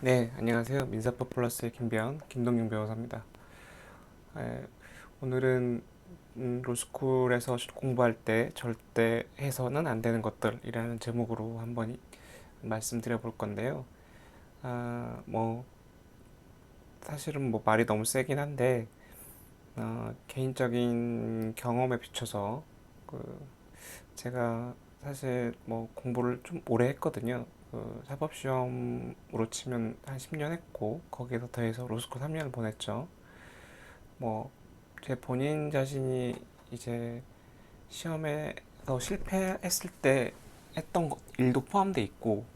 네, 안녕하세요. 민사법 플러스의 김동영 변호사입니다. 에, 오늘은 로스쿨에서 공부할 때 절대 해서는 안 되는 것들이라는 제목으로 한번 말씀드려 볼 건데요. 뭐 사실은 뭐 말이 너무 세긴 한데 개인적인 경험에 비춰서 그 제가 사실 뭐 공부를 좀 오래 했거든요. 사법시험으로 치면 한 10년 했고 거기에서 더해서 로스쿨 3년을 보냈죠. 뭐 제 본인 자신이 이제 시험에서 실패했을 때 했던 일도 포함돼 있고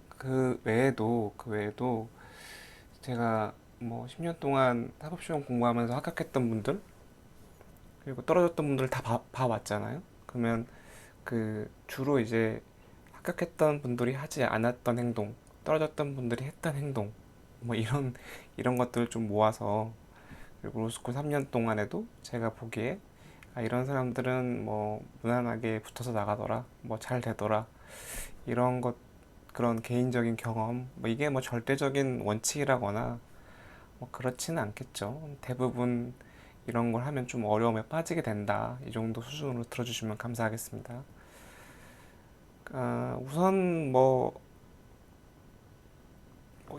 그 외에도 제가 뭐 10년 동안 사법시험 공부하면서 합격했던 분들 그리고 떨어졌던 분들 다 봐왔잖아요. 그러면 그 주로 이제 합격했던 분들이 하지 않았던 행동, 떨어졌던 분들이 했던 행동, 뭐 이런 것들을 좀 모아서 그리고 로스쿨 3년 동안에도 제가 보기에 이런 사람들은 뭐 무난하게 붙어서 나가더라, 뭐 잘 되더라, 이런 것 그런 개인적인 경험, 뭐 이게 뭐 절대적인 원칙이라거나 뭐 그렇지는 않겠죠. 대부분 이런 걸 하면 좀 어려움에 빠지게 된다. 이 정도 수준으로 들어주시면 감사하겠습니다. 우선 뭐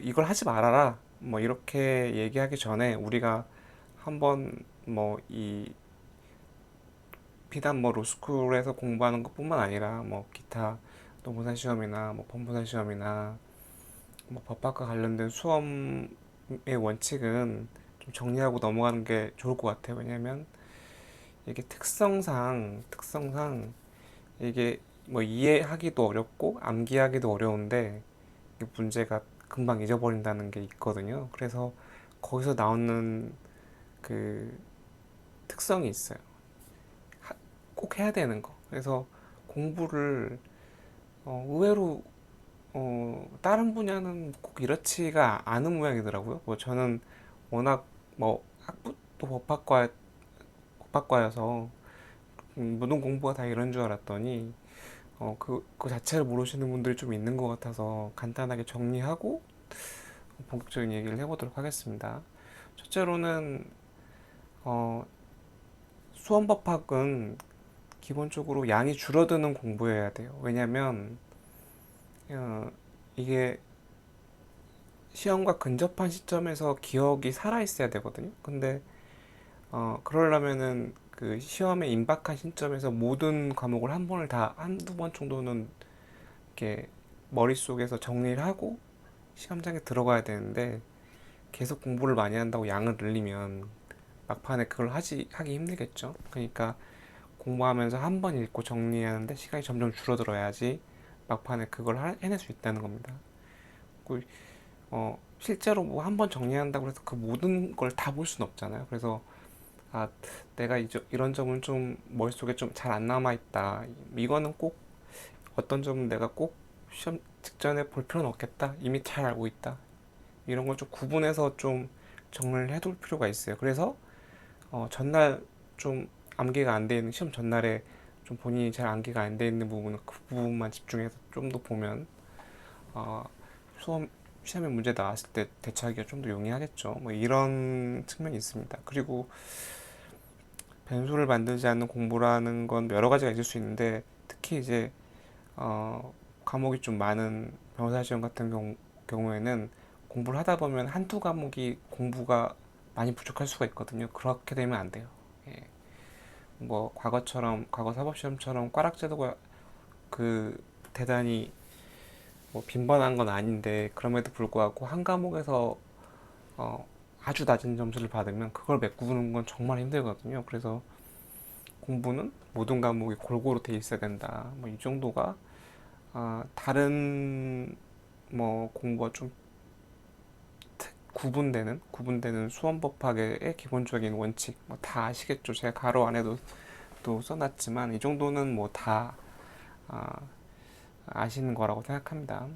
이걸 하지 말아라. 뭐 이렇게 얘기하기 전에 우리가 한번 뭐 이 비단 뭐 로스쿨에서 공부하는 것뿐만 아니라 뭐 기타 노무사 시험이나 뭐 법무사 시험이나 뭐 법학과 관련된 수험의 원칙은 좀 정리하고 넘어가는 게 좋을 것 같아요. 왜냐면 이게 특성상 이게 뭐 이해하기도 어렵고 암기하기도 어려운데 문제가 금방 잊어버린다는 게 있거든요. 그래서 거기서 나오는 그 특성이 있어요. 꼭 해야 되는 거. 그래서 공부를 의외로 다른 분야는 꼭 이렇지가 않은 모양이더라고요. 뭐 저는 워낙 뭐 학부도 법학과여서 모든 공부가 다 이런 줄 알았더니 그 자체를 모르시는 분들이 좀 있는 것 같아서 간단하게 정리하고 본격적인 얘기를 해보도록 하겠습니다. 첫째로는 어, 수험법학은 기본적으로 양이 줄어드는 공부여야 돼요. 왜냐면 어, 이게 시험과 근접한 시점에서 기억이 살아 있어야 되거든요. 근데 그러려면은 그 시험에 임박한 시점에서 모든 과목을 한 번을 다 한두 번 정도는 이렇게 머릿속에서 정리를 하고 시험장에 들어가야 되는데 계속 공부를 많이 한다고 양을 늘리면 막판에 그걸 하기 힘들겠죠. 그러니까 공부하면서 한 번 읽고 정리하는데 시간이 점점 줄어들어야지 막판에 그걸 해낼 수 있다는 겁니다. 그, 실제로 뭐 한 번 정리한다고 해서 그 모든 걸 다 볼 수는 없잖아요. 그래서 아, 내가 이런 점은 좀 머릿속에 좀 잘 안 남아있다. 이거는 꼭 어떤 점은 내가 꼭 시험 직전에 볼 필요는 없겠다. 이미 잘 알고 있다. 이런 걸 좀 구분해서 좀 정리를 해둘 필요가 있어요. 그래서 전날 좀 암기가 안 돼 있는 시험 전날에 좀 본인이 잘 암기가 안 돼 있는 부분은 그 부분만 집중해서 좀 더 보면 어, 수험 시험에 문제 나왔을 때 대처하기가 좀 더 용이하겠죠. 뭐 이런 측면이 있습니다. 그리고 변수를 만들지 않는 공부라는 건 여러 가지가 있을 수 있는데 특히 이제 과목이 좀 많은 변호사 시험 같은 경우에는 공부를 하다 보면 한두 과목이 공부가 많이 부족할 수가 있거든요. 그렇게 되면 안 돼요. 예. 뭐 과거 사법시험처럼 꽈락제도가 그 대단히 뭐 빈번한 건 아닌데 그럼에도 불구하고 한 과목에서 어, 아주 낮은 점수를 받으면 그걸 메꾸는 건 정말 힘들거든요. 그래서 공부는 모든 과목이 골고루 돼 있어야 된다. 뭐 이 정도가 다른 뭐 공부와 좀 구분되는 수험법학의 기본적인 원칙 뭐 다 아시겠죠. 제가 가로 안에도 또 써놨지만 이 정도는 뭐다 아시는 거라고 생각합니다.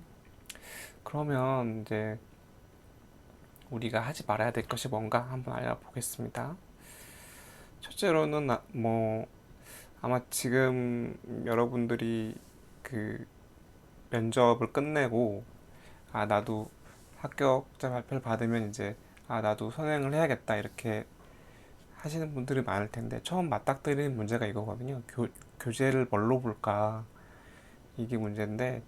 그러면 이제 우리가 하지 말아야 될 것이 뭔가 한번 알아보겠습니다. 첫째로는 뭐 아마 지금 여러분들이 그 면접을 끝내고 아, 나도 합격자 발표를 받으면 이제 아, 나도 선행을 해야겠다 이렇게 하시는 분들이 많을 텐데 처음 맞닥뜨리는 문제가 이거거든요. 교재를 뭘로 볼까 이게 문제인데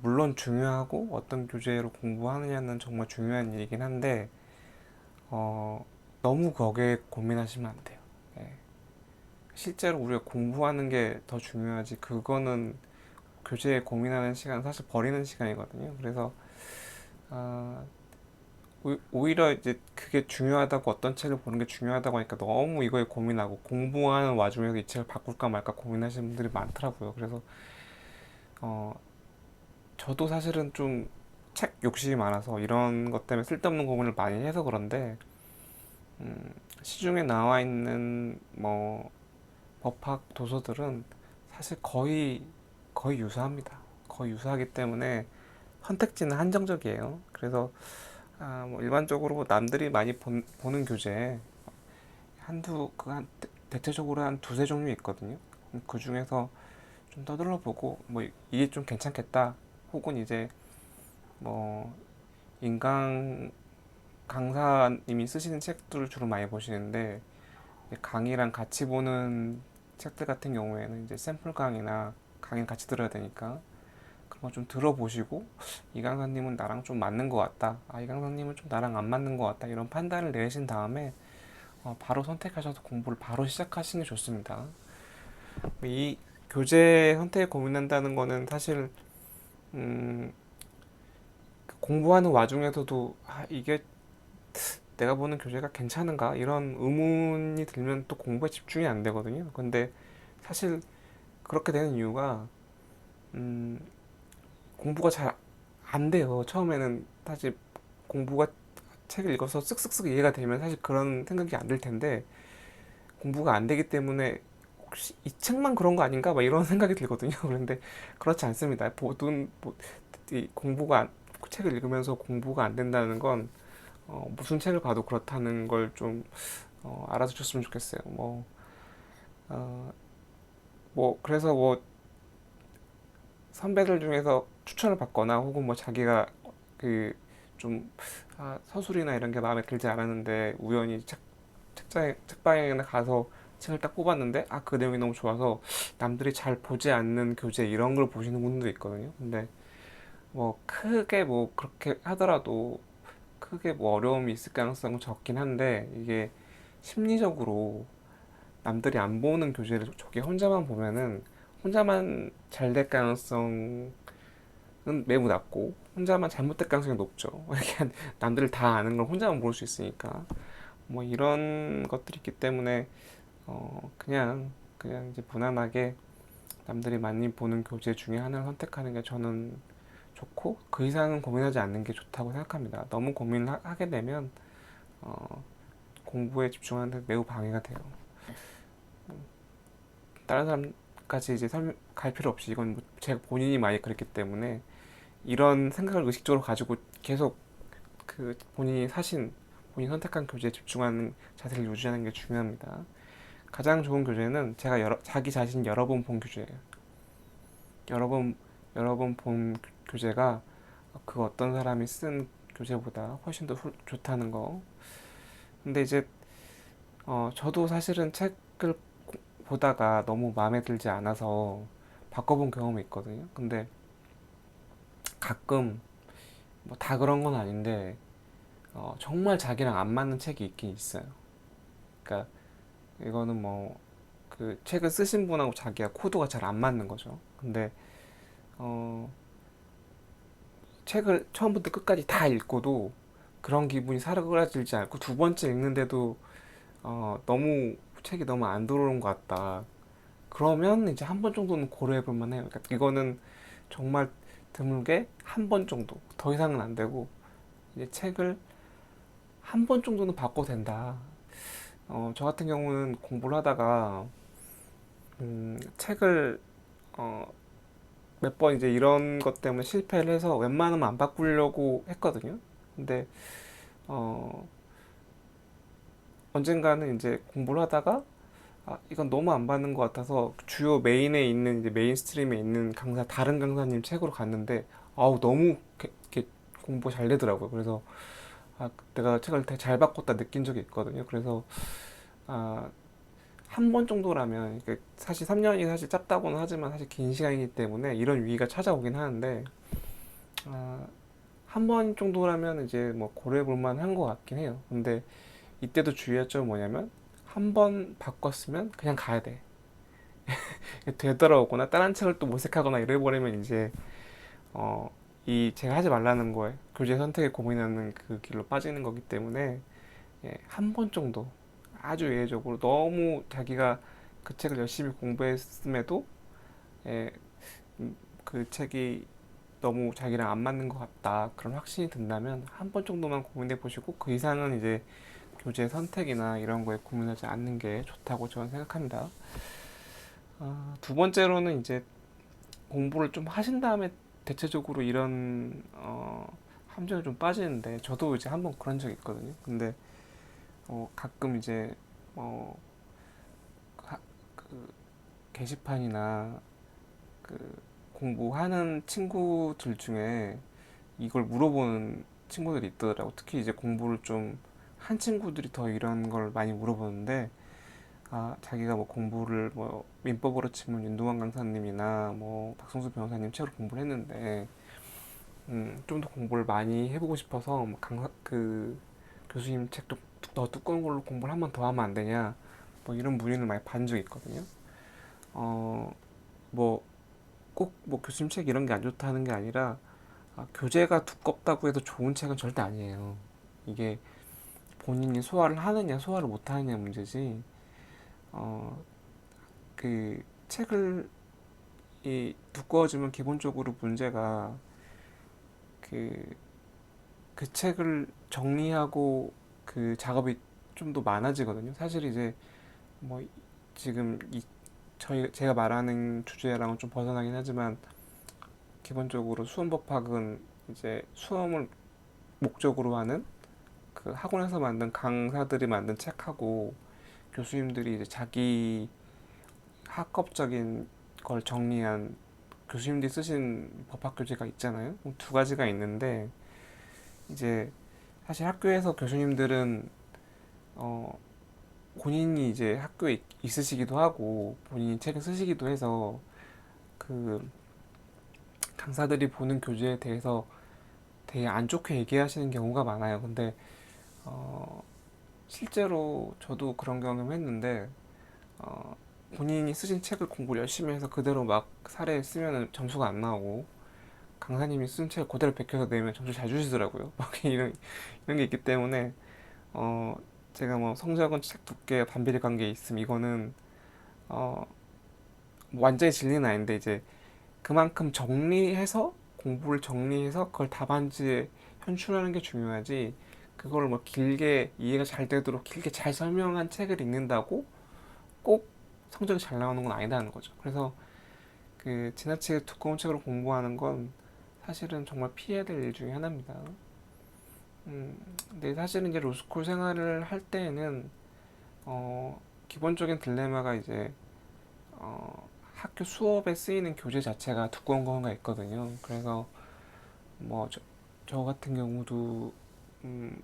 물론 중요하고 어떤 교재로 공부하느냐는 정말 중요한 일이긴 한데 어, 너무 거기에 고민하시면 안 돼요. 예. 실제로 우리가 공부하는 게 더 중요하지 그거는 교재에 고민하는 시간 사실 버리는 시간이거든요. 그래서 아, 오히려 이제 그게 중요하다고 어떤 책을 보는 게 중요하다고 하니까 너무 이거에 고민하고 공부하는 와중에도 이 책을 바꿀까 말까 고민하시는 분들이 많더라고요. 그래서 어, 저도 사실은 좀 책 욕심이 많아서 이런 것 때문에 쓸데없는 고민을 많이 해서 그런데 시중에 나와 있는 뭐 법학 도서들은 사실 거의 유사합니다. 거의 유사하기 때문에 선택지는 한정적이에요. 그래서 뭐 일반적으로 남들이 많이 보는 교재 대체적으로 한 두세 종류 있거든요. 그 중에서 좀 떠들러 보고 뭐 이게 좀 괜찮겠다. 혹은 이제 뭐 인강 강사님이 쓰시는 책들을 주로 많이 보시는데 강의랑 같이 보는 책들 같은 경우에는 이제 샘플 강의나 강의 같이 들어야 되니까 그런 거 좀 들어보시고 이 강사님은 나랑 좀 맞는 것 같다. 아, 이 강사님은 좀 나랑 안 맞는 것 같다. 이런 판단을 내신 다음에 바로 선택하셔서 공부를 바로 시작하시는 게 좋습니다. 이 교재 선택에 고민한다는 거는 사실 음, 공부하는 와중에서도 이게 내가 보는 교재가 괜찮은가 이런 의문이 들면 또 공부에 집중이 안 되거든요. 근데 사실 그렇게 되는 이유가 음, 공부가 잘 안 돼요. 처음에는 사실 공부가 책을 읽어서 쓱쓱쓱 이해가 되면 사실 그런 생각이 안 들 텐데 공부가 안 되기 때문에 혹시 이 책만 그런 거 아닌가? 막 이런 생각이 들거든요. 그런데 그렇지 않습니다. 이 책을 읽으면서 공부가 안 된다는 건 무슨 책을 봐도 그렇다는 걸 좀 알아두셨으면 좋겠어요. 어, 그래서 뭐 선배들 중에서 추천을 받거나 혹은 뭐 자기가 그 좀 서술이나 이런 게 마음에 들지 않았는데 우연히 책방에 가서 책을 딱 뽑았는데 그 내용이 너무 좋아서 남들이 잘 보지 않는 교재 이런 걸 보시는 분도 있거든요. 근데 뭐 크게 뭐 그렇게 하더라도 크게 뭐 어려움이 있을 가능성은 적긴 한데 이게 심리적으로 남들이 안 보는 교재를 저게 혼자만 보면은 혼자만 잘 될 가능성은 매우 낮고 혼자만 잘못될 가능성이 높죠. 이게 남들 다 아는 걸 혼자만 모를 수 있으니까 뭐 이런 것들이 있기 때문에 그냥 이제 무난하게 남들이 많이 보는 교재 중에 하나를 선택하는 게 저는 좋고 그 이상은 고민하지 않는 게 좋다고 생각합니다. 너무 고민하게 되면 어, 공부에 집중하는 데 매우 방해가 돼요. 다른 사람까지 이제 갈 필요 없이 이건 뭐 제가 본인이 많이 그랬기 때문에 이런 생각을 의식적으로 가지고 계속 그 본인이 선택한 교재에 집중하는 자세를 유지하는 게 중요합니다. 가장 좋은 교재는 제가 자기 자신 여러 번 본 교재예요. 여러 번 여러 번 본 교재가 그 어떤 사람이 쓴 교재보다 훨씬 더 좋다는 거. 근데 이제 저도 사실은 책을 보다가 너무 마음에 들지 않아서 바꿔본 경험이 있거든요. 근데 가끔 뭐 다 그런 건 아닌데 정말 자기랑 안 맞는 책이 있긴 있어요. 그러니까 이거는 뭐 그 책을 쓰신 분하고 자기가 코드가 잘 안 맞는 거죠. 근데 어, 책을 처음부터 끝까지 다 읽고도 그런 기분이 사그라들지 않고 두 번째 읽는데도 너무 책이 너무 안 들어오는 것 같다. 그러면 이제 한 번 정도는 고려해 볼 만해요. 그러니까 이거는 정말 드물게 한 번 정도, 더 이상은 안 되고 이제 책을 한 번 정도는 바꿔도 된다. 저 같은 경우는 공부를 하다가 책을 어, 몇 번 이제 이런 것 때문에 실패를 해서 웬만하면 안 바꾸려고 했거든요. 근데 어, 언젠가는 이제 공부를 하다가 이건 너무 안 받는 것 같아서 주요 메인에 있는 이제 메인 스트림에 있는 다른 강사님 책으로 갔는데 너무 공부 잘 되더라고요. 그래서 내가 책을 되게 잘 바꿨다 느낀 적이 있거든요. 그래서 아, 한 번 정도라면 사실 3년이 사실 짧다고는 하지만 사실 긴 시간이기 때문에 이런 위기가 찾아오긴 하는데 아, 한 번 정도라면 이제 뭐 고려해 볼 만한 것 같긴 해요. 근데 이때도 주의할 점은 뭐냐면 한 번 바꿨으면 그냥 가야 돼. 되돌아오거나 다른 책을 또 모색하거나 이래버리면 이제 어, 이 제가 하지 말라는 거에 교재 선택에 고민하는 그 길로 빠지는 거기 때문에 한 번 정도 아주 예외적으로 너무 자기가 그 책을 열심히 공부했음에도 예, 그 책이 너무 자기랑 안 맞는 것 같다 그런 확신이 든다면 한 번 정도만 고민해 보시고 그 이상은 이제 교재 선택이나 이런 거에 고민하지 않는 게 좋다고 저는 생각합니다. 두 번째로는 이제 공부를 좀 하신 다음에 대체적으로 이런 함정에 좀 빠지는데 저도 이제 한번 그런 적이 있거든요. 근데 가끔 이제 어, 그 게시판이나 그 공부하는 친구들 중에 이걸 물어보는 친구들이 있더라고. 특히 이제 공부를 좀 한 친구들이 더 이런 걸 많이 물어보는데 자기가 뭐 공부를 뭐 민법으로 치면 윤동환 강사님이나 뭐 박성수 변호사님 책으로 공부를 했는데 좀 더 공부를 많이 해보고 싶어서 뭐 그 교수님 책도 더 두꺼운 걸로 공부를 한 번 더 하면 안 되냐 뭐 이런 문의를 많이 받은 적이 있거든요. 어, 뭐 꼭 뭐 교수님 책 이런 게 안 좋다는 게 아니라 교재가 두껍다고 해도 좋은 책은 절대 아니에요. 이게 본인이 소화를 하느냐 소화를 못 하느냐 문제지. 어, 그 책을 두꺼워지면 기본적으로 문제가 그, 그 책을 정리하고 그 작업이 좀 더 많아지거든요. 사실 이제 뭐 지금 제가 말하는 주제랑은 좀 벗어나긴 하지만 기본적으로 수험법학은 이제 수험을 목적으로 하는 그 학원에서 만든 강사들이 만든 책하고 교수님들이 이제 자기 학업적인 걸 정리한 교수님들이 쓰신 법학 교재가 있잖아요. 두 가지가 있는데 이제 사실 학교에서 교수님들은 어 본인이 이제 학교에 있으시기도 하고 본인이 책을 쓰시기도 해서 그 강사들이 보는 교재에 대해서 되게 안 좋게 얘기하시는 경우가 많아요. 근데 어 실제로 저도 그런 경험했는데 어 본인이 쓰신 책을 공부를 열심히 해서 그대로 막 사례 쓰면 점수가 안 나오고 강사님이 쓴 책을 그대로 베껴서 내면 점수 잘 주시더라고요. 막 이런 게 있기 때문에 어 제가 뭐 성적은 책 두께 반비례 관계에 있음 이거는 어 완전히 진리는 아닌데 이제 그만큼 정리해서 공부를 정리해서 그걸 답안지에 현출하는 게 중요하지 그걸 뭐 길게 이해가 잘 되도록 길게 잘 설명한 책을 읽는다고 꼭 성적이 잘 나오는 건 아니다는 거죠. 그래서 그 지나치게 두꺼운 책으로 공부하는 건 사실은 정말 피해야 될 일 중에 하나입니다. 근데 사실은 이제 로스쿨 생활을 할 때에는 기본적인 딜레마가 이제 학교 수업에 쓰이는 교재 자체가 두꺼운 경우가 있거든요. 그래서 뭐 저 같은 경우도 음,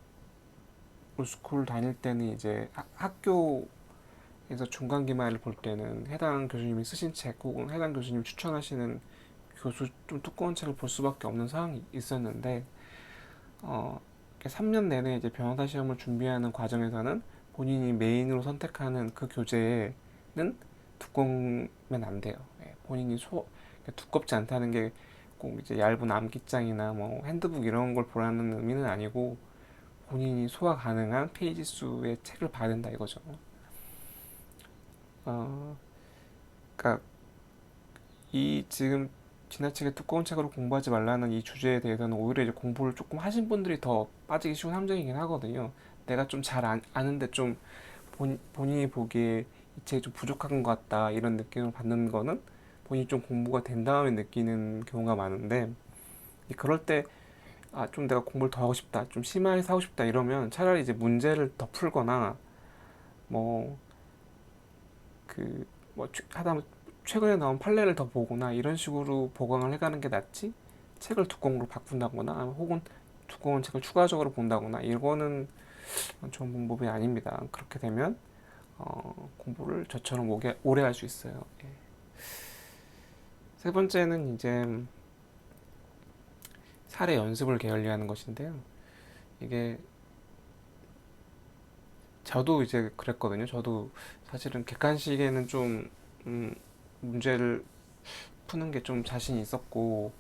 로스쿨 다닐 때는 이제 학교에서 중간 기말을 볼 때는 해당 교수님이 쓰신 책 혹은 해당 교수님 추천하시는 교수 좀 두꺼운 책을 볼 수밖에 없는 상황이 있었는데 어, 3년 내내 이제 변호사 시험을 준비하는 과정에서는 본인이 메인으로 선택하는 그 교재는 두꺼우면 안 돼요. 본인이 두껍지 않다는 게 꼭 이제 얇은 암기장이나 뭐 핸드북 이런 걸 보라는 의미는 아니고 본인이 소화 가능한 페이지 수의 책을 봐야 된다 이거죠. 어, 그러니까 이 지금 지나치게 두꺼운 책으로 공부하지 말라는 이 주제에 대해서는 오히려 이제 공부를 조금 하신 분들이 더 빠지기 쉬운 함정이긴 하거든요. 내가 좀 잘 아는데 좀 본인이 보기에 이 책이 좀 부족한 것 같다 이런 느낌을 받는 거는 본인이 좀 공부가 된 다음에 느끼는 경우가 많은데 그럴 때 좀 내가 공부를 더 하고 싶다 좀 심하게 하고 싶다 이러면 차라리 이제 문제를 더 풀거나 뭐 그 뭐 하다 최근에 나온 판례를 더 보거나 이런 식으로 보강을 해가는 게 낫지 책을 두꺼운 걸로 바꾼다거나 혹은 두꺼운 책을 추가적으로 본다거나 이거는 좋은 방법이 아닙니다. 그렇게 되면 공부를 저처럼 오래 할 수 있어요. 예. 세 번째는 이제 사례 연습을 게을리하는 것인데요. 이게 저도 이제 그랬거든요. 저도 사실은 객관식에는 좀 음, 문제를 푸는 게 좀 자신이 있었고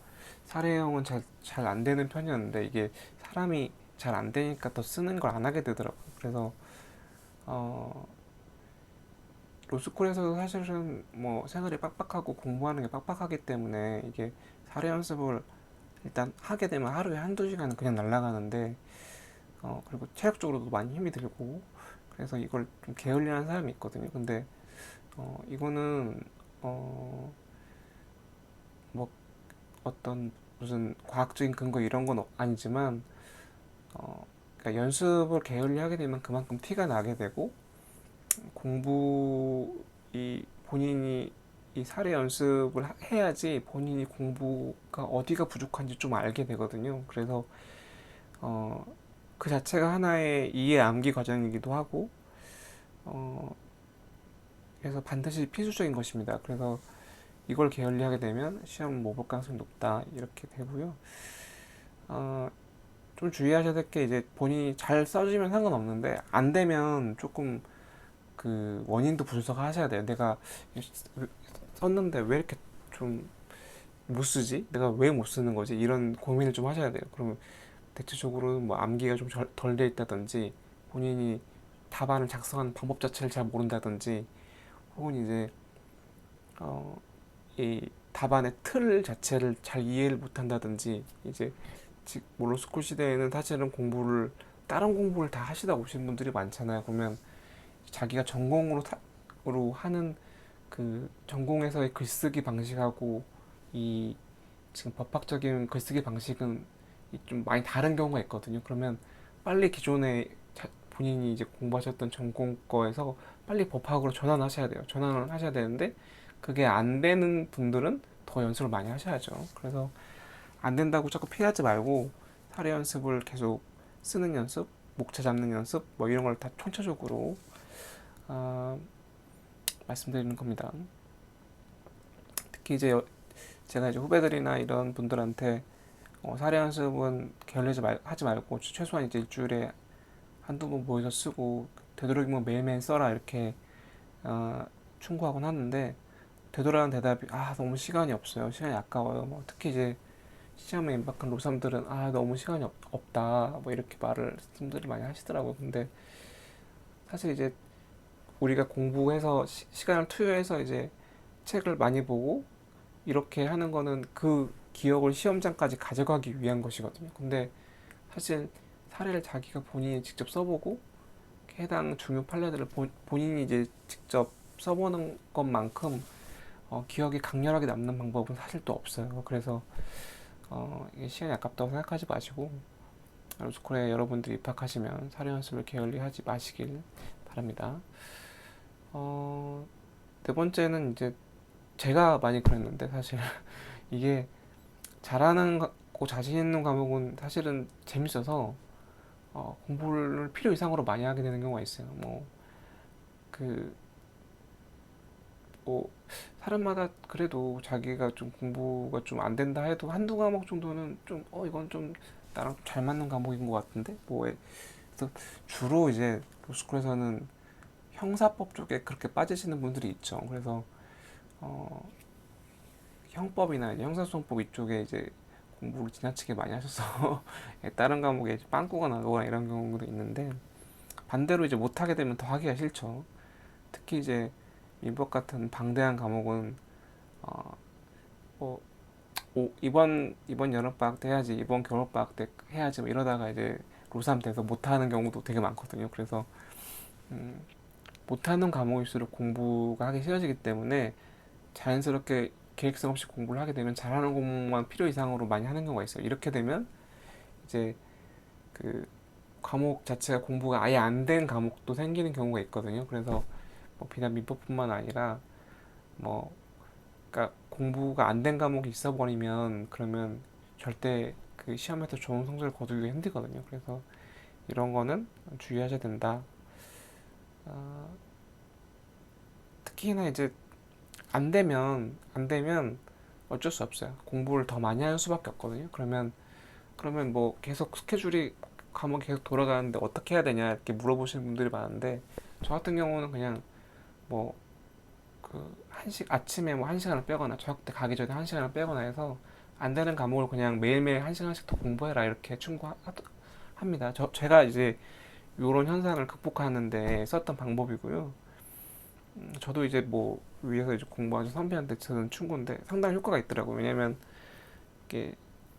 사례형은 잘 안 되는 편이었는데 이게 사람이 잘 안 되니까 더 쓰는 걸 안 하게 되더라고요. 그래서 어, 로스쿨에서도 사실은 뭐 생활이 빡빡하고 공부하는 게 빡빡하기 때문에 이게 사례 연습을 일단 하게 되면 하루에 한두 시간은 그냥 날아가는데 그리고 체력적으로도 많이 힘이 들고 그래서 이걸 좀 게을리하는 사람이 있거든요. 근데 이거는 어, 뭐 어떤 무슨 과학적인 근거 이런 건 아니지만 그러니까 연습을 게을리하게 되면 그만큼 티가 나게 되고 공부 이 본인이 이 사례 연습을 해야지 본인이 공부가 어디가 부족한지 좀 알게 되거든요. 그래서 어, 그 자체가 하나의 이해 암기 과정이기도 하고 그래서 반드시 필수적인 것입니다. 그래서 이걸 게을리하게 되면 시험 못 볼 가능성이 높다 이렇게 되고요. 어, 좀 주의하셔야 될 게 이제 본인이 잘 써주면 상관없는데 안 되면 조금 그 원인도 분석하셔야 돼요. 내가 썼는데 왜 이렇게 좀 못 쓰지? 내가 왜 못 쓰는 거지? 이런 고민을 좀 하셔야 돼요. 그러면 대체적으로 뭐 암기가 좀 덜 돼 있다든지 본인이 답안을 작성하는 방법 자체를 잘 모른다든지 혹은 이제 어, 이 답안의 틀 자체를 잘 이해를 못한다든지 이제 물론 스쿨 시대에는 사실은 다른 공부를 다 하시다 오신 분들이 많잖아요. 그러면 자기가 전공으로 하는 그 전공에서의 글쓰기 방식하고 이 지금 법학적인 글쓰기 방식은 좀 많이 다른 경우가 있거든요. 그러면 빨리 기존에 본인이 이제 공부하셨던 전공 거에서 빨리 법학으로 전환하셔야 돼요. 전환을 하셔야 되는데 그게 안 되는 분들은 더 연습을 많이 하셔야죠. 그래서 안 된다고 자꾸 피하지 말고 사례 연습을 계속 쓰는 연습, 목차 잡는 연습, 뭐 이런 걸 다 총체적으로 아, 말씀드리는 겁니다. 특히 이제 제가 이제 후배들이나 이런 분들한테 사례 연습은 하지 말고 최소한 이제 일주일에 한두 번 모여서 쓰고 되도록이면 매일매일 써라 이렇게 어, 충고하곤 하는데 되돌아오는 대답이 너무 시간이 없어요. 시간이 아까워요. 뭐 특히 이제 시험에 임박한 로삼들은 너무 시간이 없다 뭐 이렇게 말씀들을 많이 하시더라고요. 근데 사실 이제 우리가 공부해서 시간을 투여해서 이제 책을 많이 보고 이렇게 하는 거는 그 기억을 시험장까지 가져가기 위한 것이거든요. 근데 사실 사례를 자기가 본인이 직접 써보고 해당 중요 판례들을 본인이 이제 직접 써보는 것만큼 기억이 강렬하게 남는 방법은 사실 또 없어요. 그래서 이게 시간이 아깝다고 생각하지 마시고 로스쿨에 여러분들이 입학하시면 사례 연습을 게을리하지 마시길 바랍니다. 네 번째는 이제 제가 많이 그랬는데 사실 이게 잘하는 고 자신 있는 과목은 사실은 재밌어서 공부를 필요 이상으로 많이 하게 되는 경우가 있어요. 그, 뭐, 사람마다 그래도 자기가 좀 공부가 좀 안 된다 해도 한두 과목 정도는 좀, 이건 좀 나랑 잘 맞는 과목인 것 같은데? 그래서 주로 이제 로스쿨에서는 형사법 쪽에 그렇게 빠지시는 분들이 있죠. 그래서, 어, 형법이나 이제 형사소송법 이쪽에 이제 공부를 지나치게 많이 하셔서 다른 과목에 빵꾸가 나거나 이런 경우도 있는데 반대로 이제 못하게 되면 더 하기가 싫죠. 특히 이제 민법 같은 방대한 과목은 어, 뭐 이번 여름방학 때 해야지 이번 겨울방학 때 해야지 뭐 이러다가 이제 로3 돼서 못하는 경우도 되게 많거든요. 그래서 음, 못하는 과목일수록 공부가 하기 싫어지기 때문에 자연스럽게 계획성 없이 공부를 하게 되면 잘하는 공부만 필요 이상으로 많이 하는 경우가 있어요. 이렇게 되면 이제 그 과목 자체가 공부가 아예 안 된 과목도 생기는 경우가 있거든요. 그래서 뭐 비단 민법뿐만 아니라 뭐 그러니까 공부가 안 된 과목이 있어 버리면 그러면 절대 그 시험에서 좋은 성적을 거두기가 힘들거든요. 그래서 이런 거는 주의하셔야 된다. 어, 특히나 이제 안 되면 어쩔 수 없어요. 공부를 더 많이 하는 수밖에 없거든요. 그러면 뭐 계속 스케줄이 과목이 계속 돌아가는데 어떻게 해야 되냐 이렇게 물어보시는 분들이 많은데, 저 같은 경우는 그냥 뭐 그 아침에 뭐 한 시간을 빼거나 저녁 때 가기 전에 한 시간을 빼거나 해서 안 되는 과목을 그냥 매일매일 한 시간씩 더 공부해라 이렇게 충고합니다. 제가 이제 이런 현상을 극복하는데 썼던 방법이고요. 저도 이제 뭐 위에서 이제 공부하는 선배한테 저는 충고인데 상당히 효과가 있더라고요. 왜냐면 이게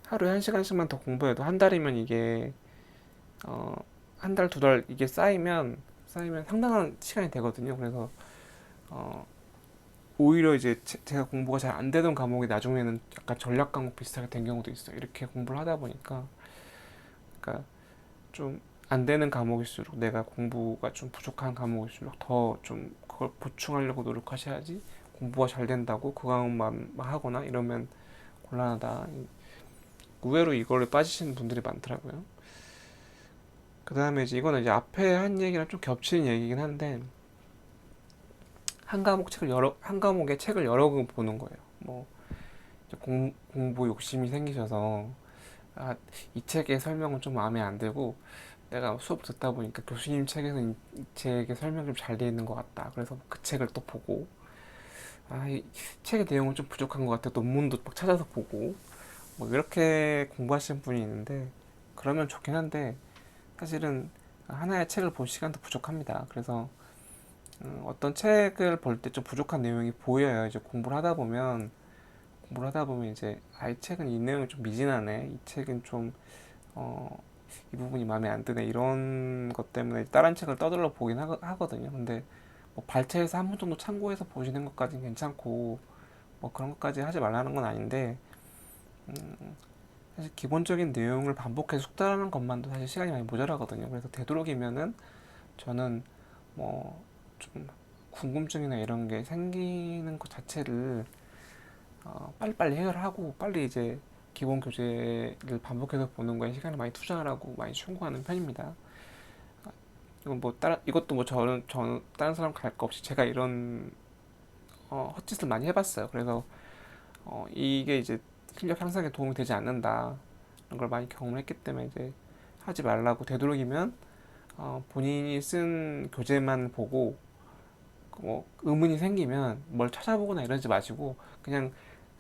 하루에 한 시간씩만 더 공부해도 한 달이면 이게 어, 한 달, 두 달 이게 쌓이면 상당한 시간이 되거든요. 그래서 어, 오히려 이제 제가 공부가 잘 안 되던 과목이 나중에는 약간 전략 과목 비슷하게 된 경우도 있어요. 이렇게 공부를 하다 보니까, 그러니까 좀 안 되는 과목일수록, 내가 공부가 좀 부족한 과목일수록 더 좀 그걸 보충하려고 노력하셔야지, 공부가 잘 된다고 그 과목만 하거나 이러면 곤란하다. 의외로 이거를 빠지시는 분들이 많더라고요. 그 다음에 이제 이거는 이제 앞에 한 얘기랑 좀 겹치는 얘기긴 한데, 한 과목의 책을 여러 권 보는 거예요. 뭐 이제 공부 욕심이 생기셔서, 아, 이 책의 설명은 좀 마음에 안 들고, 내가 수업 듣다 보니까 교수님 책에서 이 책의 설명이 좀 잘 돼 있는 것 같다. 그래서 그 책을 또 보고, 이 책의 내용은 좀 부족한 것 같아. 논문도 막 찾아서 보고, 뭐 이렇게 공부하시는 분이 있는데, 그러면 좋긴 한데 사실은 하나의 책을 볼 시간도 부족합니다. 그래서 어떤 책을 볼 때 좀 부족한 내용이 보여요. 이제 공부를 하다 보면 이제, 이 책은 이 내용이 좀 미진하네. 이 책은 좀 어, 이 부분이 마음에 안 드네. 이런 것 때문에 다른 책을 떠들러 보긴 하거든요. 근데 뭐 발췌해서 한 번 정도 참고해서 보시는 것까지는 괜찮고, 뭐 그런 것까지 하지 말라는 건 아닌데, 사실 기본적인 내용을 반복해서 숙달하는 것만도 사실 시간이 많이 모자라거든요. 그래서 되도록이면은 저는 뭐 좀 궁금증이나 이런 게 생기는 것 자체를 빨리빨리 해결하고, 빨리 이제 기본 교재를 반복해서 보는 거에 시간을 많이 투자하라고 많이 충고하는 편입니다. 이것도 뭐 저는 다른 사람 갈 거 없이 제가 이런 헛짓을 많이 해봤어요. 그래서 이게 이제 실력 향상에 도움이 되지 않는다, 이런 걸 많이 경험했기 때문에 이제 하지 말라고, 되도록이면 본인이 쓴 교재만 보고, 뭐 의문이 생기면 뭘 찾아보거나 이러지 마시고, 그냥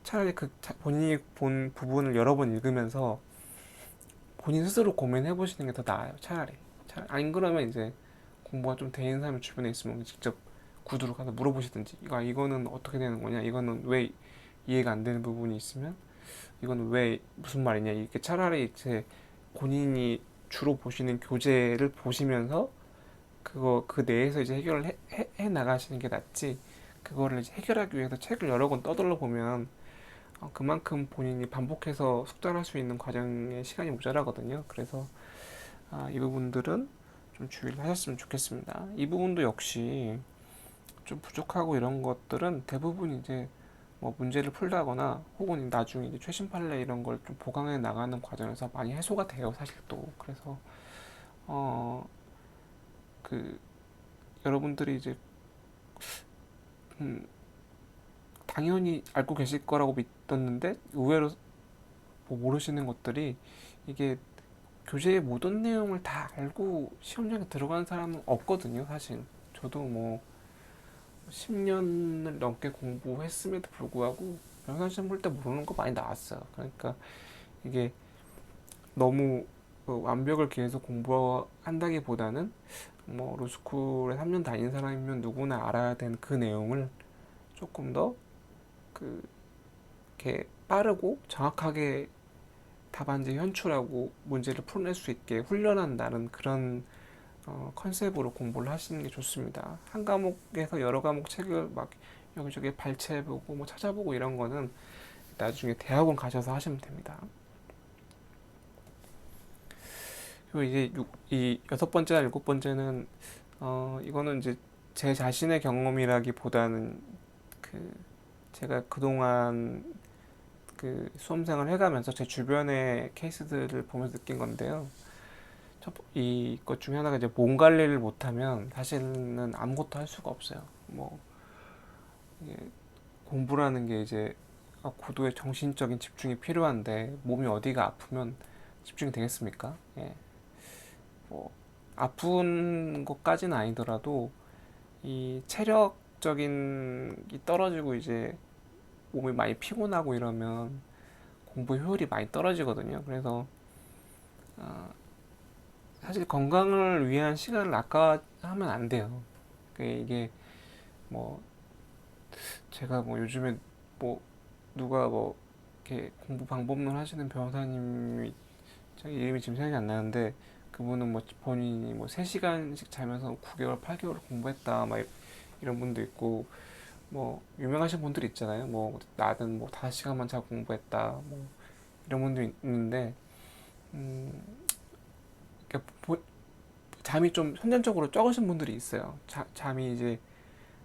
차라리 본인이 본 부분을 여러 번 읽으면서 본인 스스로 고민해 보시는 게 더 나아요. 차라리. 안 그러면 이제 공부가 좀 돼 있는 사람이 주변에 있으면 직접 구두로 가서 물어보시든지, 이거는 어떻게 되는 거냐, 이거는 왜 이해가 안 되는 부분이 있으면 이거는 왜 무슨 말이냐, 이렇게 차라리 이제 본인이 주로 보시는 교재를 보시면서 그 내에서 이제 해결을 해 나가시는 게 낫지, 그거를 이제 해결하기 위해서 책을 여러 권 떠들러 보면 그만큼 본인이 반복해서 숙달할 수 있는 과정에 시간이 모자라거든요. 그래서 이 부분들은 좀 주의를 하셨으면 좋겠습니다. 이 부분도 역시 좀 부족하고 이런 것들은 대부분 이제 뭐 문제를 풀다거나 혹은 나중에 이제 최신 판례 이런 걸 좀 보강해 나가는 과정에서 많이 해소가 돼요, 사실 또. 그래서 어 그 여러분들이 이제 음, 당연히 알고 계실 거라고 믿었는데 의외로 뭐 모르시는 것들이, 이게 교재의 모든 내용을 다 알고 시험장에 들어가는 사람은 없거든요, 사실. 저도 뭐 10년을 넘게 공부했음에도 불구하고 영상 시험 볼 때 모르는 거 많이 나왔어요. 그러니까 이게 너무 완벽을 기해서 공부한다기보다는, 뭐 로스쿨에 3년 다닌 사람이면 누구나 알아야 되는 그 내용을 조금 더 그 이렇게 빠르고 정확하게 답안지 현출하고 문제를 풀어낼 수 있게 훈련한다는 그런 컨셉으로 공부를 하시는 게 좋습니다. 한 과목에서 여러 과목 책을 막 여기저기 발췌해보고 뭐 찾아보고 이런 거는 나중에 대학원 가셔서 하시면 됩니다. 그리고 이제 이 여섯 번째나 일곱 번째는 이거는 이제 제 자신의 경험이라기보다는, 그 제가 그동안 그 수험생활 해가면서 제 주변의 케이스들을 보면서 느낀 건데요. 이것 중에 하나가 이제 몸 관리를 못하면 사실은 아무것도 할 수가 없어요. 뭐 이게 공부라는 게 이제 고도의 정신적인 집중이 필요한데 몸이 어디가 아프면 집중이 되겠습니까? 예. 뭐 아픈 것까지는 아니더라도 이 체력적인 이 떨어지고 이제 몸이 많이 피곤하고 이러면 공부 효율이 많이 떨어지거든요. 그래서 어, 사실 건강을 위한 시간을 아까하면 안 돼요. 이게 뭐 제가 뭐 요즘에 뭐 누가 뭐 이렇게 공부 방법론 하시는 변호사님이 제 이름이 지금 생각이 안 나는데 그분은 뭐 본인이 뭐 3시간씩 자면서 9개월, 8개월 공부했다 막 이런 분도 있고 뭐 유명하신 분들 있잖아요. 뭐 나는 뭐 5시간만 자고 공부했다 뭐 이런 분도 있는데 음, 잠이 좀 선천적으로 적으신 분들이 있어요. 잠이 이제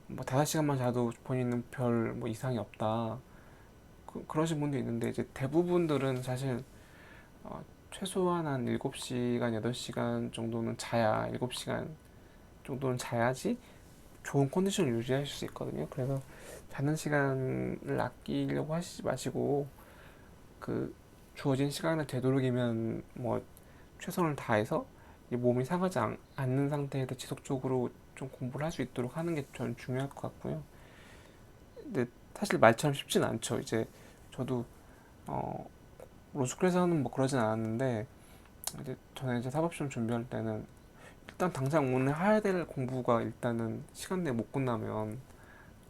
뭐 5시간만 자도 본인은 별 뭐 이상이 없다. 그러신 분도 있는데 이제 대부분들은 사실 최소한 한 7시간, 8시간 정도는 자야 7시간 정도는 자야지 좋은 컨디션을 유지할 수 있거든요. 그래서 자는 시간을 아끼려고 하시지 마시고 그 주어진 시간을 되도록이면 뭐 최선을 다해서 몸이 상하지 않는 상태에서 지속적으로 좀 공부를 할 수 있도록 하는 게 저는 중요할 것 같고요. 근데 사실 말처럼 쉽진 않죠. 이제 저도 어, 로스쿨에서는 뭐 그러진 않았는데 이제 저는 이제 사법시험 준비할 때는 일단 당장 오늘 해야 될 공부가 일단은 시간 내에 못 끝나면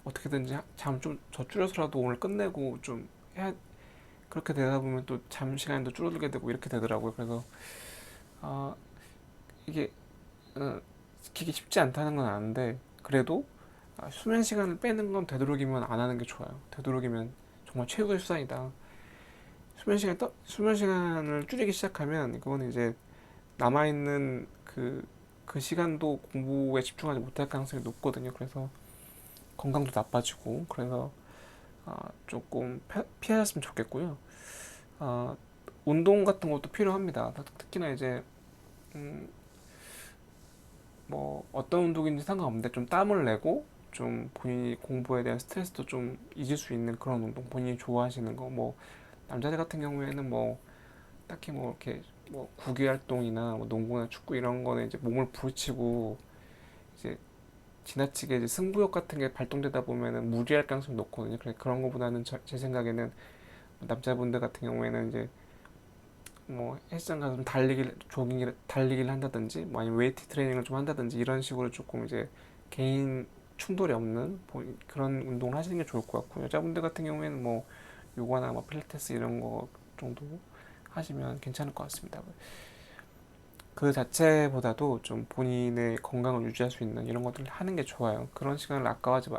어떻게든지 잠 좀 더 줄여서라도 오늘 끝내고 좀 해야 그렇게 되다 보면 또 잠 시간도 줄어들게 되고 이렇게 되더라고요. 그래서 아 이게 지키기 쉽지 않다는 건 아는데 그래도 수면 시간을 빼는 건 되도록이면 안 하는 게 좋아요. 되도록이면 정말 최고의 수단이다. 수면 시간을 줄이기 시작하면 그거는 이제 남아있는 그 시간도 공부에 집중하지 못할 가능성이 높거든요. 그래서 건강도 나빠지고 그래서 조금 피하셨으면 좋겠고요. 아, 운동 같은 것도 필요합니다. 특히나 이제 음, 뭐 어떤 운동인지 상관없는데 좀 땀을 내고 좀 본인이 공부에 대한 스트레스도 좀 잊을 수 있는 그런 운동, 본인이 좋아하시는 거, 뭐 남자들 같은 경우에는 뭐 딱히 뭐 이렇게 뭐 구기 활동이나 뭐 농구나 축구 이런 거는 이제 몸을 부르치고 이제 지나치게 이제 승부욕 같은 게 발동되다 보면은 무리할 가능성이 높거든요. 그래 그런 거보다는 제 생각에는 남자분들 같은 경우에는 이제 뭐 헬스장 가서 좀 달리기를 한다든지 뭐 아니면 웨이트 트레이닝을 좀 한다든지 이런 식으로 조금 이제 개인 충돌이 없는 그런 운동을 하시는 게 좋을 것 같고 여자분들 같은 경우에는 뭐 요가나 뭐 필라테스 이런 거 정도 하시면 괜찮을 것 같습니다. 그 자체보다도 좀 본인의 건강을 유지할 수 있는 이런 것들을 하는 게 좋아요. 그런 시간을 아까워하지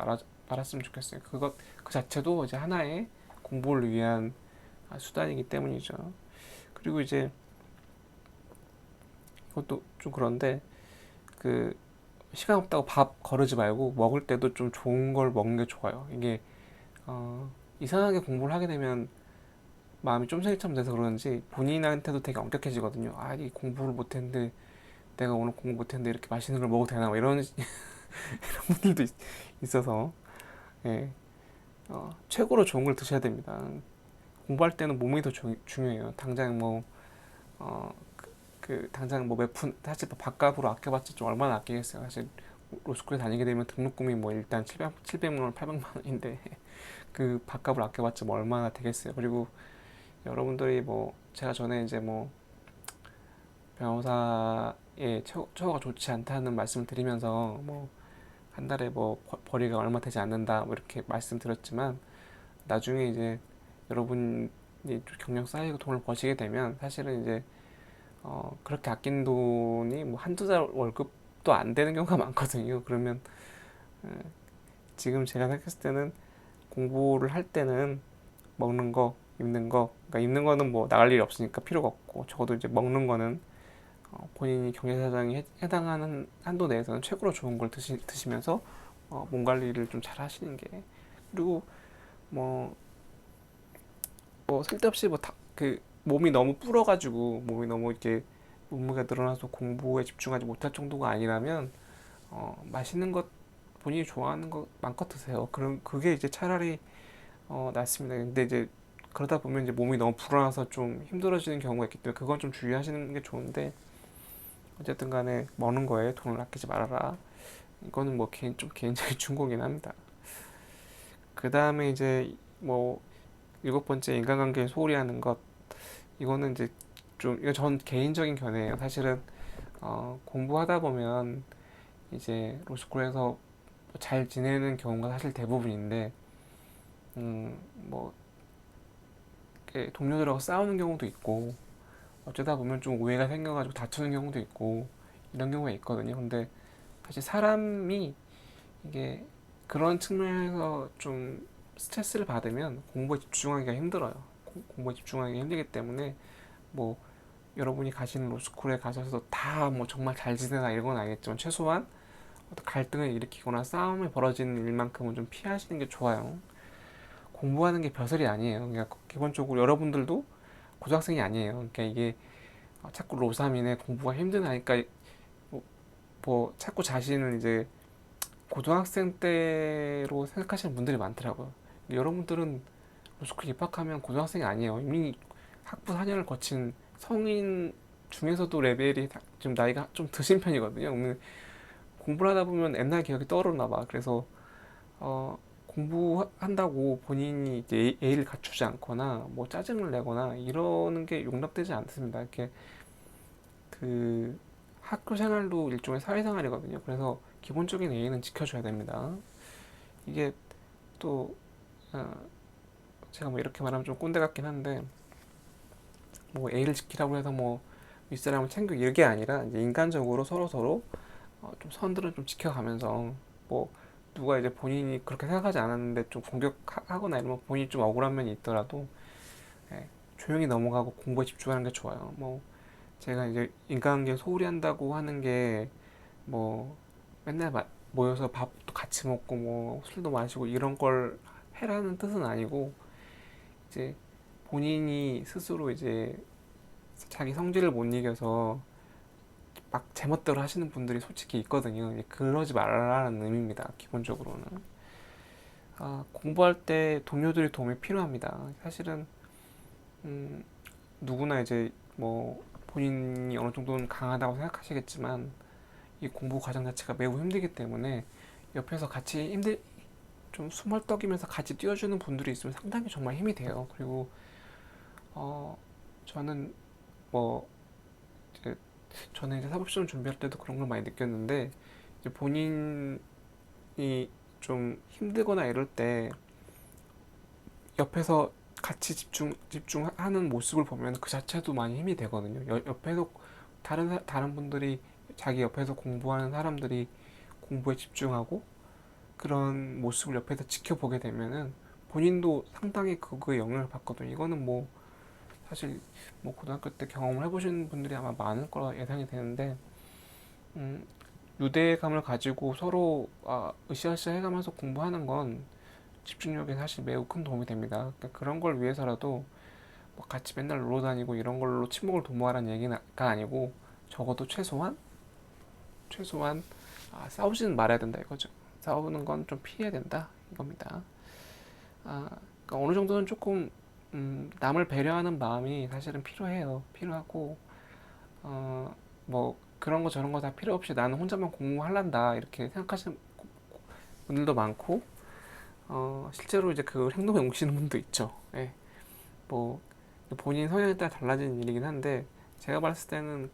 말았으면 좋겠어요. 그 자체도 이제 하나의 공부를 위한 수단이기 때문이죠. 그리고 이제 이것도 좀 그런데 그 시간 없다고 밥 거르지 말고 먹을 때도 좀 좋은 걸 먹는 게 좋아요. 이게 이상하게 공부를 하게 되면 마음이 쫌생이처럼 돼서 그런지 본인한테도 되게 엄격해지거든요. 아, 이 공부를 못했는데 내가 오늘 공부 못했는데 이렇게 맛있는 걸 먹어도 되나? 뭐 이런 이런 분들도 있어서 예, 최고로 좋은 걸 드셔야 됩니다. 공부할 때는 몸이 더 중요해요. 당장 뭐 어, 당장 뭐 몇 푼 사실 뭐 밥값으로 아껴봤자 좀 얼마나 아끼겠어요. 사실 로스쿨에 다니게 되면 등록금이 뭐 일단 700만 원, 800만 원인데 그 밥값을 아껴봤자 뭐 얼마나 되겠어요. 그리고 여러분들이 뭐 제가 전에 이제 뭐 변호사의 처우가 좋지 않다는 말씀을 드리면서 뭐 한 달에 뭐 벌이가 얼마 되지 않는다 뭐 이렇게 말씀드렸지만 나중에 이제 여러분이 경력 쌓이고 돈을 버시게 되면 사실은 이제 그렇게 아낀 돈이 뭐 한두 달 월급도 안 되는 경우가 많거든요. 그러면 어, 지금 제가 생각했을 때는 공부를 할 때는 먹는 거, 입는 거, 그러니까 입는 거는 뭐 나갈 일이 없으니까 필요가 없고 적어도 이제 먹는 거는 본인이 경제사정이 해당하는 한도 내에서는 최고로 좋은 걸 드시면서 몸 관리를 좀 잘 하시는 게 그리고 뭐 뭐 쓸데없이 뭐 그 몸이 너무 불어가지고 몸이 너무 이렇게 몸무게가 늘어나서 공부에 집중하지 못할 정도가 아니라면 맛있는 것 본인이 좋아하는 거 마음껏 드세요. 그럼 그게 이제 차라리 낫습니다. 근데 이제 그러다 보면 이제 몸이 너무 불어나서 좀 힘들어지는 경우가 있기 때문에 그건 좀 주의하시는 게 좋은데 어쨌든 간에 먹는 거에 돈을 아끼지 말아라. 이거는 뭐 좀 개인적인 충고긴 합니다. 그 다음에 이제 뭐 일곱 번째 인간관계에 소홀히 하는 것 이거는 이제 좀 이거 전 개인적인 견해예요. 사실은 공부하다 보면 이제 로스쿨에서 잘 지내는 경우가 사실 대부분인데 뭐 동료들하고 싸우는 경우도 있고 어쩌다 보면 좀 오해가 생겨가지고 다투는 경우도 있고 이런 경우가 있거든요. 근데 사실 사람이 이게 그런 측면에서 좀 스트레스를 받으면 공부에 집중하기가 힘들어요. 공부에 집중하기가 힘들기 때문에 뭐 여러분이 가시는 로스쿨에 가셔서 다 뭐 정말 잘 지내나 이런 건 아니겠지만 최소한 어떤 갈등을 일으키거나 싸움이 벌어지는 일만큼은 좀 피하시는 게 좋아요. 공부하는 게 벼슬이 아니에요. 그러니까 기본적으로 여러분들도 고등학생이 아니에요. 그러니까 이게 자꾸 로삼이네 공부가 힘드나니까 뭐 자꾸 자신을 이제 고등학생 때로 생각하시는 분들이 많더라고요. 여러분들은 로스쿨 입학하면 고등학생이 아니에요. 이미 학부 4년을 거친 성인 중에서도 레벨이 좀 나이가 좀 드신 편이거든요. 공부를 하다 보면 옛날 기억이 떠오르나 봐. 그래서 공부한다고 본인이 이제 예의를 갖추지 않거나 뭐 짜증을 내거나 이러는 게 용납되지 않습니다. 이렇게 그 학교 생활도 일종의 사회생활이거든요. 그래서 기본적인 예의는 지켜줘야 됩니다. 이게 또 어, 제가 뭐 이렇게 말하면 좀 꼰대 같긴 한데 뭐 예의를 지키라고 해서 뭐 윗사람을 챙겨 이게 아니라 이제 인간적으로 서로 좀 선들은 좀 지켜가면서 뭐 누가 이제 본인이 그렇게 생각하지 않았는데 좀 공격하거나 이러면 본인이 좀 억울한 면이 있더라도 예, 조용히 넘어가고 공부에 집중하는 게 좋아요. 뭐 제가 이제 인간관계 소홀히 한다고 하는 게 뭐 맨날 모여서 밥도 같이 먹고 뭐 술도 마시고 이런 걸 해라는 뜻은 아니고 이제 본인이 스스로 이제 자기 성질을 못 이겨서 막 제멋대로 하시는 분들이 솔직히 있거든요. 그러지 말라는 의미입니다. 기본적으로는 공부할 때 동료들의 도움이 필요합니다. 사실은 음, 누구나 이제 뭐 본인이 어느 정도는 강하다고 생각하시겠지만 이 공부 과정 자체가 매우 힘들기 때문에 옆에서 같이 좀 수멀떡이면서 같이 뛰어주는 분들이 있으면 상당히 정말 힘이 돼요. 그리고 어, 저는 뭐 이제 저는 이제 사법시험 준비할 때도 그런 걸 많이 느꼈는데 이제 본인이 좀 힘들거나 이럴 때 옆에서 같이 집중하는 모습을 보면 그 자체도 많이 힘이 되거든요. 옆에서 다른 분들이 자기 옆에서 공부하는 사람들이 공부에 집중하고 그런 모습을 옆에서 지켜보게 되면은 본인도 상당히 그거에 영향을 받거든요. 이거는 뭐 사실 뭐 고등학교 때 경험을 해보신 분들이 아마 많을 거라 예상이 되는데 음, 유대감을 가지고 서로 으쌰으쌰 해가면서 공부하는 건 집중력에 사실 매우 큰 도움이 됩니다. 그러니까 그런 걸 위해서라도 뭐 같이 맨날 놀러 다니고 이런 걸로 친목을 도모하라는 얘기가 아니고 적어도 최소한 싸우지는 말아야 된다 이거죠. 싸우는 건 좀 피해야 된다 이겁니다. 그러니까 어느 정도는 조금 남을 배려하는 마음이 사실은 필요하고 뭐 그런 거 저런 거 다 필요 없이 나는 혼자만 공부할란다 이렇게 생각하시는 분들도 많고 실제로 이제 그 행동에 옮기시는 분도 있죠. 예. 뭐 본인 성향에 따라 달라지는 일이긴 한데 제가 봤을 때는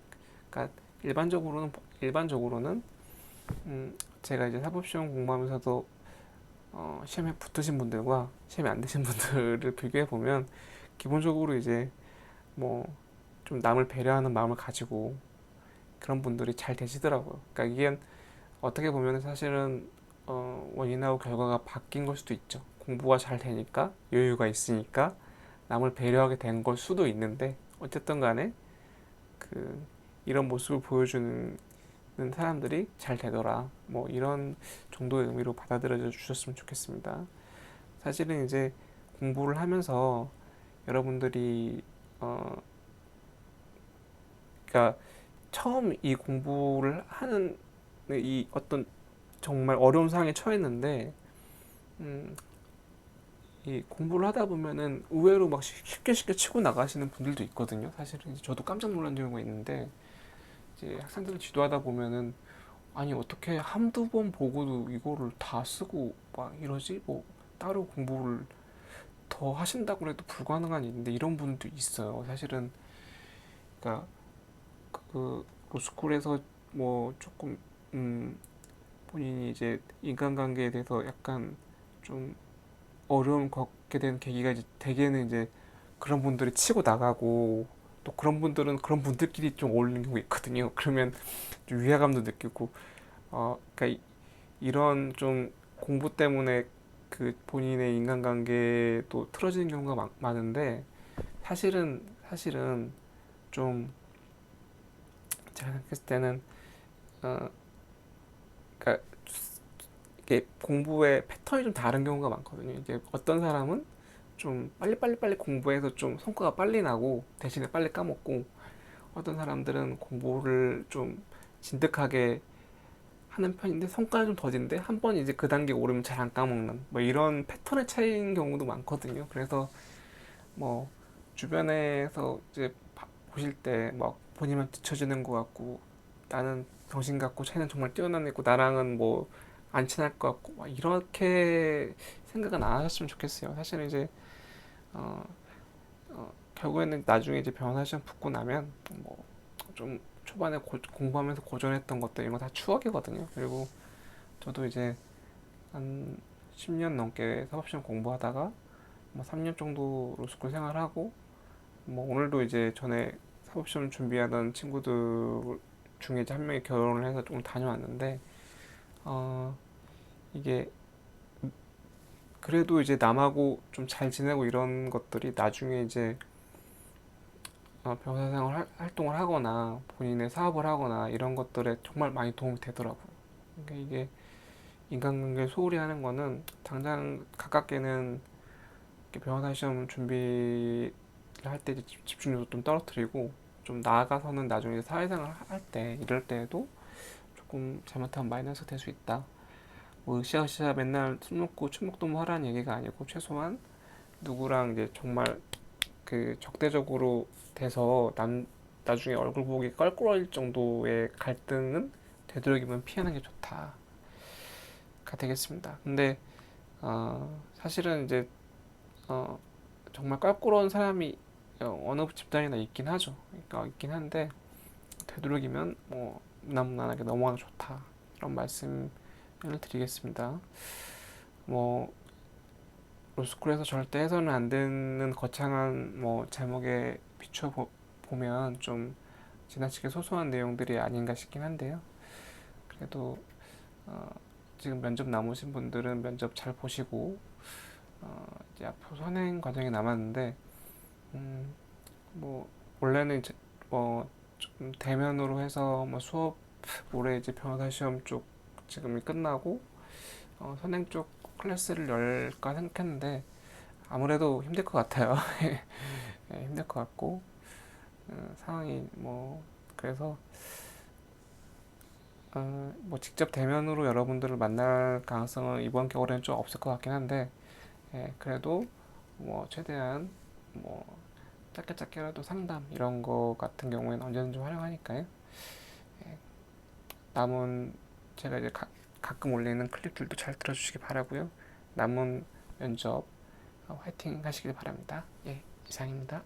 그러니까 일반적으로는 제가 이제 사법시험 공부하면서도 시험에 붙으신 분들과 시험에 안 되신 분들을 비교해 보면 기본적으로 이제 뭐 좀 남을 배려하는 마음을 가지고 그런 분들이 잘 되시더라고요. 그러니까 이게 어떻게 보면 사실은 원인하고 결과가 바뀐 걸 수도 있죠. 공부가 잘 되니까 여유가 있으니까 남을 배려하게 된 걸 수도 있는데 어쨌든 간에 그 이런 모습을 보여주는 사람들이 잘 되더라. 뭐 이런 정도의 의미로 받아들여 주셨으면 좋겠습니다. 사실은 이제 공부를 하면서 여러분들이 어 그러니까 처음 이 공부를 하는 이 어떤 정말 어려운 상황에 처했는데 음, 이 공부를 하다 보면은 의외로 막 쉽게 쉽게 치고 나가시는 분들도 있거든요. 사실은 이제 저도 깜짝 놀란 경우가 있는데 이제 학생들을 지도하다 보면은 아니 어떻게 한두 번 보고도 이거를 다 쓰고 막 이러지? 뭐 따로 공부를 더 하신다고 해도 불가능한 일인데 이런 분도 있어요. 사실은 그러니까 그 로스쿨에서 뭐 조금 음, 본인이 이제 인간관계에 대해서 약간 좀 어려움 겪게 된 계기가 이제 대개는 이제 그런 분들이 치고 나가고 또 그런 분들은 그런 분들끼리 좀 어울리는 경우가 있거든요. 그러면 좀 위화감도 느끼고 그러니까 이런 좀 공부 때문에 그 본인의 인간관계도 틀어지는 경우가 많은데 사실은 좀 제가 생각했을 때는 어 그러니까 이게 공부의 패턴이 좀 다른 경우가 많거든요. 이제 어떤 사람은 좀 빨리 공부해서 좀 성과가 빨리 나고 대신에 빨리 까먹고 어떤 사람들은 공부를 좀 진득하게 하는 편인데 성과는 좀 더딘데 한 번 이제 그 단계 오르면 잘 안 까먹는 뭐 이런 패턴의 차이인 경우도 많거든요. 그래서 뭐 주변에서 이제 보실 때 막 본인만 뒤처지는 것 같고 나는 정신 같고 쟤는 정말 뛰어난 애고 나랑은 뭐 안 친할 것 같고 막 이렇게 생각은 안 하셨으면 좋겠어요. 사실은 이제 어, 결국에는 나중에 이제 변호사 시험 붙고 나면 뭐 좀 초반에 공부하면서 고전했던 것들 이런 거 다 추억이거든요. 그리고 저도 이제 한 10년 넘게 사법시험 공부하다가 뭐 3년 정도 로스쿨 생활하고 뭐 오늘도 이제 전에 사법시험 준비하던 친구들 중에 이제 한 명이 결혼을 해서 좀 다녀왔는데 어 이게 그래도 이제 남하고 좀 잘 지내고 이런 것들이 나중에 이제 변호사 생활 활동을 하거나 본인의 사업을 하거나 이런 것들에 정말 많이 도움이 되더라고요. 그러니까 이게 인간관계를 소홀히 하는 거는 당장 가깝게는 변호사 시험 준비를 할 때 집중력도 좀 떨어뜨리고 좀 나아가서는 나중에 사회생활 할 때 이럴 때에도 조금 잘못하면 마이너스 될 수 있다. 뭐 으쌰으쌰 맨날 술 먹고 춤먹도 하라는 얘기가 아니고 최소한 누구랑 이제 정말 그 적대적으로 돼서 나중에 얼굴 보기 껄끄러울 정도의 갈등은 되도록이면 피하는 게 좋다가 되겠습니다. 근데 사실은 이제 어, 정말 껄끄러운 사람이 어느 집단이나 있긴 하죠. 그러니까 있긴 한데 되도록이면 뭐 무난무난하게 넘어가는 게 좋다 이런 말씀을 드리겠습니다. 뭐 로스쿨에서 절대 해서는 안 되는 거창한 뭐 제목에 비춰 보면 좀 지나치게 소소한 내용들이 아닌가 싶긴 한데요. 그래도 어, 지금 면접 남으신 분들은 면접 잘 보시고 이제 앞으로 선행 과정이 남았는데 뭐 원래는 이제 뭐좀 대면으로 해서 뭐 수업 올해 이제 변호사 시험 쪽 지금이 끝나고 선행 쪽 클래스를 열까 생각했는데 아무래도 힘들 것 같아요. 네, 힘들 것 같고 상황이 뭐 그래서 뭐 직접 대면으로 여러분들을 만날 가능성은 이번 겨울에는 좀 없을 것 같긴 한데 그래도 뭐 최대한 뭐 짧게 짧게라도 상담 이런 거 같은 경우에는 언제든지 활용하니까요. 예, 남은 제가 이제 가끔 올리는 클립들도 잘 들어주시기 바라고요. 남은 면접 화이팅 하시길 바랍니다. 예, 이상입니다.